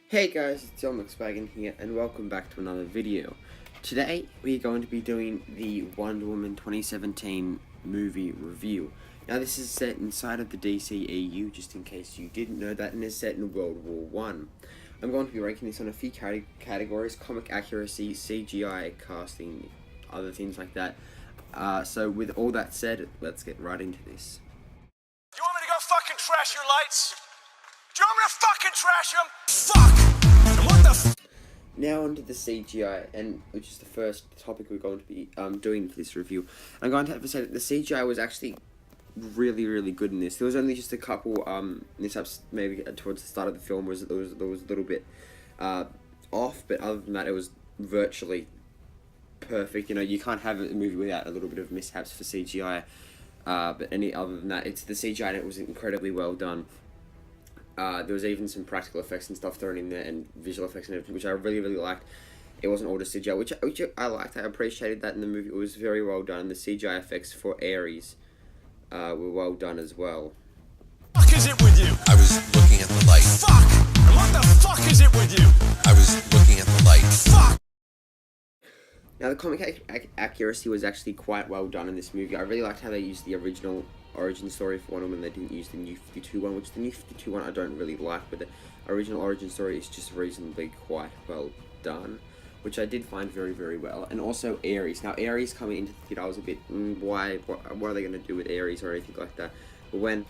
Hey guys, it's Wagon here, and welcome back to another video. Today, we're going to be doing the Wonder Woman 2017 movie review. Now, this is set inside of the DCEU, just in case you didn't know that, and is set in World War I. I'm going to be ranking this on a few categories: comic accuracy, CGI, casting, other things like that. So with all that said, let's get right into this. You want me to go fucking trash your lights? Do you want me to fucking trash them? Fuck! And what the Now onto the CGI, and which is the first topic we're going to be doing for this review. I'm going to have to say that the CGI was actually really good in this. There was only just a couple mishaps maybe towards the start of the film there was a little bit off, but other than that it was virtually perfect. You know, you can't have a movie without a little bit of mishaps for CGI, but any other than that, it's the CGI, and it was incredibly well done. There was even some practical effects and stuff thrown in there, and visual effects and everything, which I really liked. It wasn't all just CGI, which I liked. I appreciated that in the movie. It was very well done. The CGI effects for Ares were well done as well. fuck is it with you? I was looking at the light. Fuck! And what the fuck is it with you? I was looking at the light. Fuck! Now, the comic accuracy was actually quite well done in this movie. I really liked how they used the original origin story for Wonder Woman. They didn't use the New 52 one, which the New 52 one I don't really like, but the original origin story is just reasonably quite well done, which I did find very well. And also Ares. Now, Ares coming into the theater, I was a bit, what are they going to do with Ares or anything like that? But when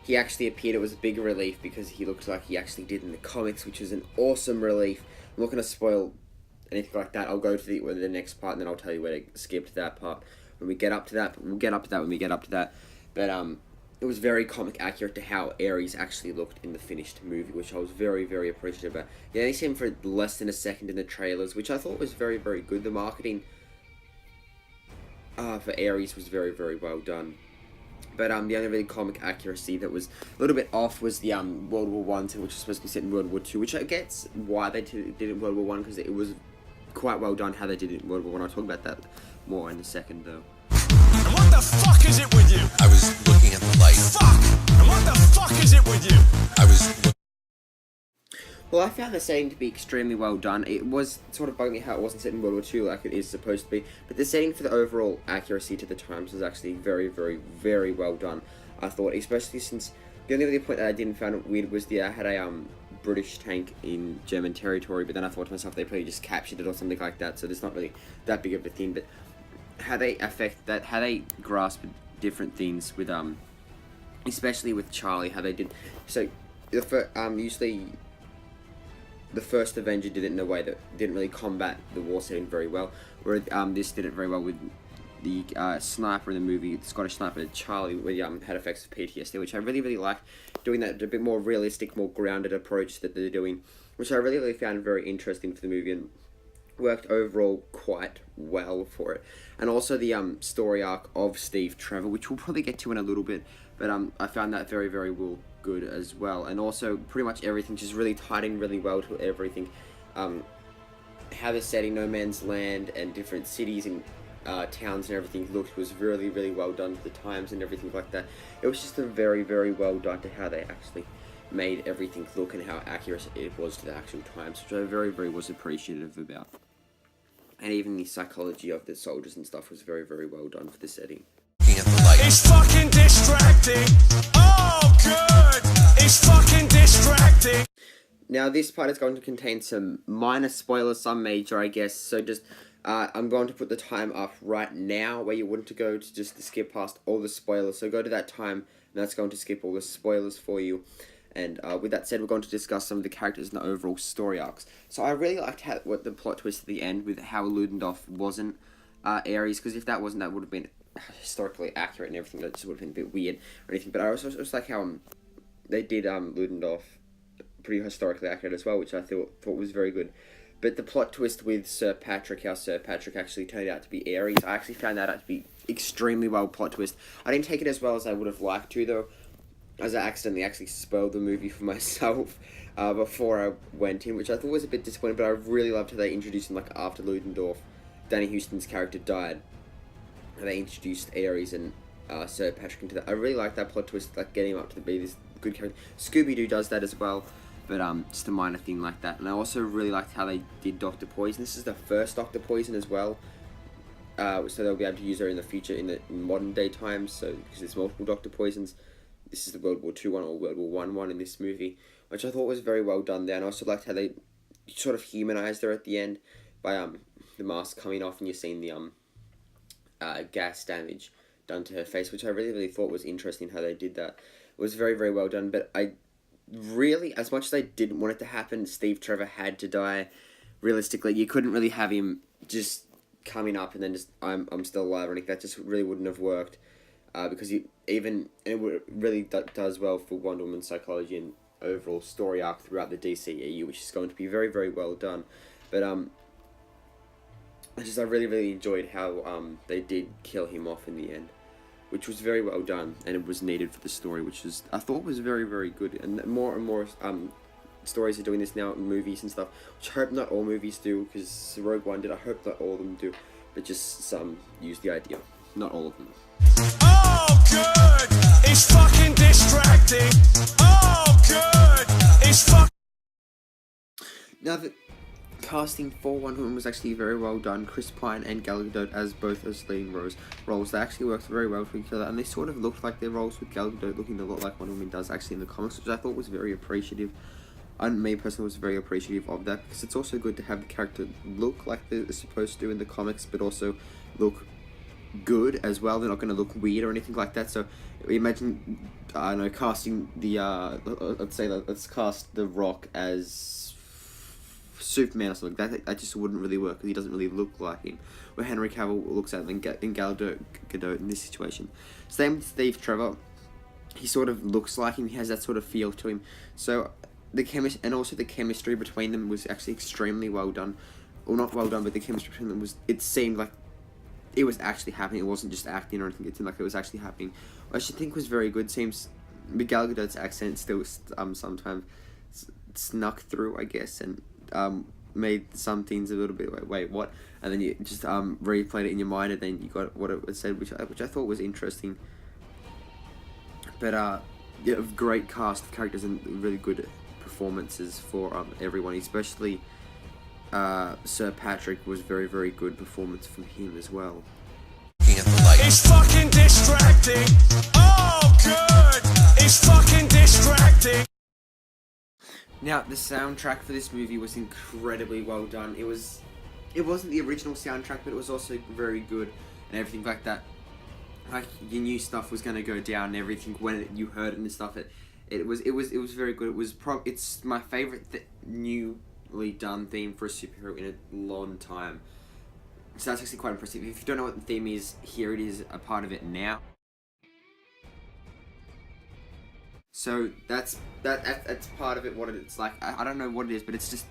he actually appeared, it was a big relief because he looked like he actually did in the comics, which was an awesome relief. I'm not going to spoil anything like that. I'll go to the next part, and then I'll tell you where to skip to that part when we get up to that. We'll get up to that when we get up to that. But it was very comic accurate to how Ares actually looked in the finished movie, which I was very appreciative about. Yeah, they see him for less than a second in the trailers, which I thought was very good. The marketing for Ares was very well done. But the only really comic accuracy that was a little bit off was the World War I, which was supposed to be set in World War II, which I guess why they did it in World War I, because it was quite well done how they did it in World War I. I'll talk about that more in a second, though. And what the fuck is it with you? I was looking at the light. Fuck! And what the fuck is it with you? I was. Well, I found the setting to be extremely well done. It was sort of bugging me how it wasn't set in World War II like it is supposed to be, but the setting for the overall accuracy to the times was actually very well done, I thought, especially since the only point that I didn't find it weird was I had a British tank in German territory, but then I thought to myself they probably just captured it or something like that, so there's not really that big of a thing. But how they how they grasp different things with especially with Charlie, how they did. So usually the first Avenger did it in a way that didn't really combat the war setting very well, whereas this did it very well with the sniper in the movie, the Scottish sniper Charlie, where had effects of PTSD, which I really liked, doing that a bit more realistic, more grounded approach that they're doing, which I really found very interesting for the movie, and worked overall quite well for it. And also the story arc of Steve Trevor, which we'll probably get to in a little bit, but I found that very good as well. And also pretty much everything just really tied in really well to everything. How the setting, No Man's Land, and different cities and towns and everything looked was really well done for the times and everything like that. It was just a very well done to how they actually made everything look and how accurate it was to the actual times, which I very was appreciative about. And even the psychology of the soldiers and stuff was very well done for the setting. Looking at the light. It's fucking distracting. Oh, good! It's fucking distracting. Now, this part is going to contain some minor spoilers, some major, I guess, so just, I'm going to put the time up right now, where you want to go to just skip past all the spoilers, so go to that time, and that's going to skip all the spoilers for you. And with that said, we're going to discuss some of the characters and the overall story arcs. So I really liked what the plot twist at the end with how Ludendorff wasn't Ares, because if that wasn't, that would have been historically accurate and everything. That just would have been a bit weird or anything. But I also like how they did Ludendorff pretty historically accurate as well, which I thought was very good. But the plot twist with Sir Patrick, how Sir Patrick actually turned out to be Ares, I actually found that out to be extremely well plot twist. I didn't take it as well as I would have liked to, though, as I accidentally actually spoiled the movie for myself before I went in, which I thought was a bit disappointing, but I really loved how they introduced him, like, after Ludendorff, Danny Houston's character, died. And they introduced Ares and Sir Patrick into that. I really liked that plot twist, like, getting him up to be this good character. Scooby-Doo does that as well. but just a minor thing like that. And I also really liked how they did Dr. Poison. This is the first Dr. Poison as well, so they'll be able to use her in the future in modern day times. So because there's multiple Dr. Poisons, this is the World War II one or World War one in this movie, which I thought was very well done there. And I also liked how they sort of humanized her at the end by the mask coming off and you're seeing the gas damage done to her face, which I really thought was interesting how they did that. It was very well done. But I really, as much as I didn't want it to happen, Steve Trevor had to die. Realistically, you couldn't really have him just coming up and then just I'm still alive or anything. That just really wouldn't have worked, because it really does well for Wonder Woman's psychology and overall story arc throughout the DCEU, which is going to be very well done. But I really enjoyed how they did kill him off in the end, which was very well done, and it was needed for the story, which I thought was very good. And more stories are doing this now in movies and stuff, which I hope not all movies do, because Rogue One did. I hope not all of them do, but just some use the idea. Not all of them. Oh, good! It's fucking distracting! Oh, good! It's fucking... Now, the casting for Wonder Woman was actually very well done. Chris Pine and Gal Gadot as both as leading roles. They actually worked very well for each other, and they sort of looked like their roles, with Gal Gadot looking a lot like Wonder Woman does actually in the comics, which I thought was very appreciative. And me personally was very appreciative of that, because it's also good to have the character look like they're supposed to in the comics, but also look good as well. They're not going to look weird or anything like that. So imagine, I don't know, casting the let's cast The Rock as Superman or something. That just wouldn't really work, because he doesn't really look like him. Where Henry Cavill looks at him and Gal Gadot in this situation. Same with Steve Trevor. He sort of looks like him. He has that sort of feel to him. So the chemistry between them was actually extremely well done. Well, not well done, but the chemistry between them it seemed like it was actually happening. It wasn't just acting or anything. It seemed like it was actually happening, which I think was very good. Seems Gal Gadot's accent still sometimes snuck through, I guess, and made some things a little bit like, wait, what? And then you just replayed it in your mind, and then you got what it said, which I thought was interesting. But yeah, great cast of characters and really good performances for everyone, especially Sir Patrick was very good performance from him as well. Looking at the light. It's fucking distracting! Oh, good! It's fucking distracting! Now, the soundtrack for this movie was incredibly well done. It wasn't the original soundtrack, but it was also very good and everything like that. Like, you knew stuff was going to go down and everything when you heard it and stuff. It was very good. It's my favorite newly done theme for a superhero in a long time. So that's actually quite impressive. If you don't know what the theme is, here it is, a part of it now. So that's part of it. What it's like, I don't know what it is, but it's just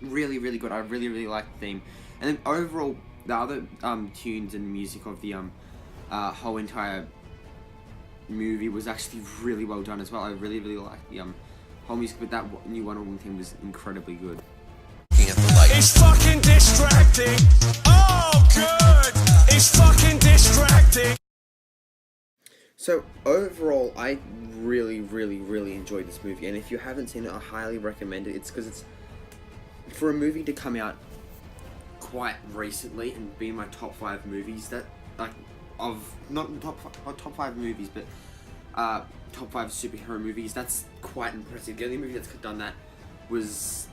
really good. I really like the theme, and then overall the other tunes and music of the whole entire movie was actually really well done as well. I really liked the whole music, but that new Wonder Woman theme was incredibly good. Looking at the light. It's fucking distracting! Oh, good! It's fucking distracting! So overall, I really enjoyed this movie, and if you haven't seen it, I highly recommend it. It's because it's for a movie to come out quite recently and be in my top 5 movies. That of not top 5 movies, but top 5 superhero movies. That's quite impressive. The only movie that's done that was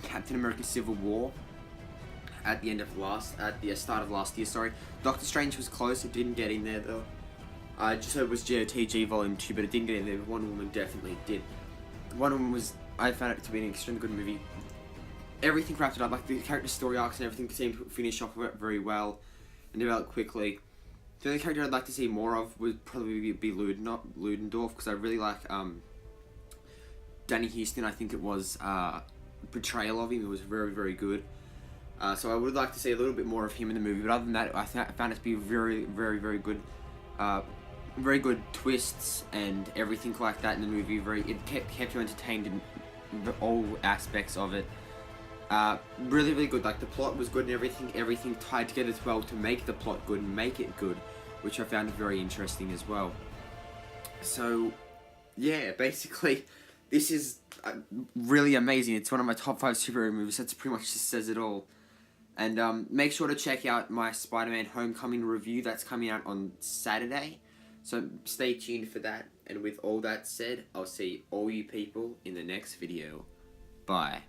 Captain America: Civil War at the start of last year. Sorry, Doctor Strange was close. It didn't get in there though. So it was GOTG Volume 2, but it didn't get in there. Wonder Woman definitely did. Wonder Woman I found it to be an extremely good movie. Everything wrapped it up, like the character story arcs and everything seemed to finish off very well and develop quickly. The only character I'd like to see more of would probably be Ludendorff, because I really like Danny Houston. I think it was portrayal of him. It was very good. So I would like to see a little bit more of him in the movie. But other than that, I found it to be very good. Very good twists and everything like that in the movie. It kept you entertained in all aspects of it. Really good. Like, the plot was good and everything tied together as well to make the plot good and make it good, which I found very interesting as well. So yeah, basically this is really amazing. It's one of my top 5 superhero movies. That's pretty much just says it all. And make sure to check out my Spider-Man Homecoming review. That's coming out on Saturday. So stay tuned for that. And with all that said, I'll see all you people in the next video. Bye.